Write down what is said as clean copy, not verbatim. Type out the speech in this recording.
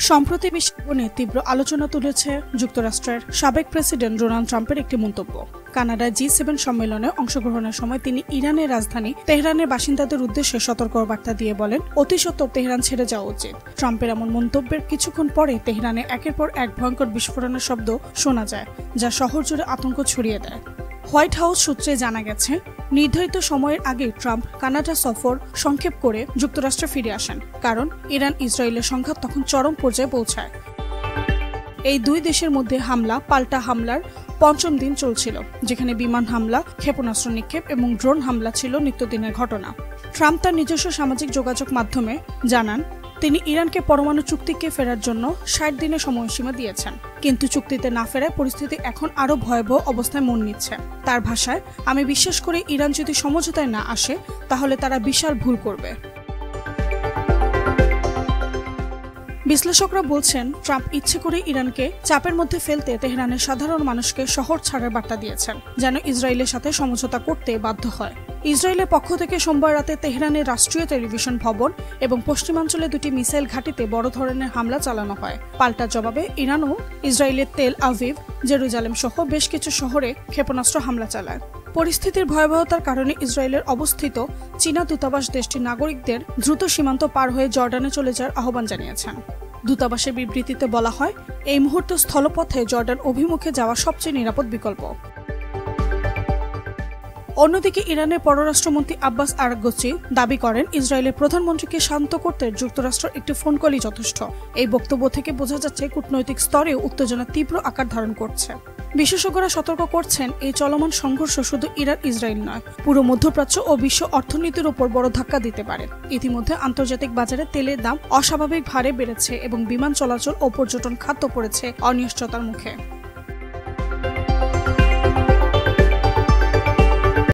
সম্প্রতি বিশ্বনে তীব্র আলোচনা তুলেছে যুক্তরাষ্ট্রের সাবেক প্রেসিডেন্ট ডোনাল্ড ট্রাম্পের একটি মন্তব্য। কানাডায় G7 সম্মেলনে অংশগ্রহণের সময় তিনি ইরানের রাজধানী তেহরানের বাসিন্দাদের উদ্দেশ্যে সতর্ক বার্তা দিয়ে বলেন, অতি সত্বর তেহরান ছেড়ে যাওয়া উচিত। ট্রাম্পের এমন মন্তব্যের কিছুক্ষণ পরে তেহরানে একের পর এক ভয়ঙ্কর বিস্ফোরণের শব্দ শোনা যায়, যা শহর জুড়ে আতঙ্ক ছড়িয়ে দেয়। হোয়াইট হাউস সূত্রে জানা গেছে, নির্ধারিত সময়ের আগে ট্রাম্প কানাডা সফর সংক্ষেপ করে যুক্তরাষ্ট্রে ফিরে আসেন, কারণ ইরান ইসরায়েলের সংঘাত তখন চরম পর্যায়ে পৌঁছায়। এই দুই দেশের মধ্যে হামলা পাল্টা হামলার পঞ্চম দিন চলছিল, যেখানে বিমান হামলা, ক্ষেপণাস্ত্র নিক্ষেপ এবং ড্রোন হামলা ছিল নিত্যদিনের ঘটনা। ট্রাম্প তার নিজস্ব সামাজিক যোগাযোগ মাধ্যমে জানান, তিনি ইরানকে পরমাণু চুক্তিকে ফেরার জন্য 60 দিনের সময়সীমা দিয়েছেন, কিন্তু চুক্তিতে না ফেরায় পরিস্থিতি এখন আরও ভয়াবহ অবস্থায় মন নিচ্ছে। তার ভাষায়, আমি বিশ্বাস করি ইরান যদি সমঝোতায় না আসে তাহলে তারা বিশাল ভুল করবে। বিশ্লেষকরা বলছেন, ট্রাম্প ইচ্ছে করে ইরানকে চাপের মধ্যে ফেলতে তেহরানের সাধারণ মানুষকে শহর ছাড়ার বার্তা দিয়েছেন, যেন ইসরায়েলের সাথে সমঝোতা করতে বাধ্য হয়। ইসরায়েলের পক্ষ থেকে সোমবার রাতে তেহরানের রাষ্ট্রীয় টেলিভিশন ভবন এবং পশ্চিমাঞ্চলে দুটি মিসাইল ঘাঁটিতে বড় ধরনের হামলা চালানো হয়। পাল্টা জবাবে ইরানও ইসরায়েলের তেল আভিভ, জেরুজালেম সহ বেশ কিছু শহরে ক্ষেপণাস্ত্র হামলা চালায়। পরিস্থিতির ভয়াবহতার কারণে ইসরায়েলের অবস্থিত চীনা দূতাবাস দেশটির নাগরিকদের দ্রুত সীমান্ত পার হয়ে জর্ডানে চলে যাওয়ার আহ্বান জানিয়েছেন। দূতাবাসের বিবৃতিতে বলা হয়, এই মুহূর্তে স্থলপথে জর্ডান অভিমুখে যাওয়া সবচেয়ে নিরাপদ বিকল্প। অন্যদিকে ইরানের পররাষ্ট্রমন্ত্রী আব্বাস আরাগচি দাবি করেন, ইসরায়েলের প্রধানমন্ত্রীকে শান্ত করতে যুক্তরাষ্ট্রের একটি ফোন কলই যথেষ্ট। এই বক্তব্য থেকে বোঝা যাচ্ছে কূটনৈতিক স্তরেও উত্তেজনা তীব্র আকার ধারণ করছে। বিশেষজ্ঞরা সতর্ক করছেন, এই চলমান সংঘর্ষ শুধু ইরান ইসরায়েল নয়, পুরো মধ্যপ্রাচ্য ও বিশ্ব অর্থনীতির উপর বড় ধাক্কা দিতে পারে। ইতিমধ্যে আন্তর্জাতিক বাজারে তেলের দাম অস্বাভাবিক হারে বেড়েছে এবং বিমান চলাচল ও পর্যটন খাত পড়েছে অনিশ্চয়তার মুখে।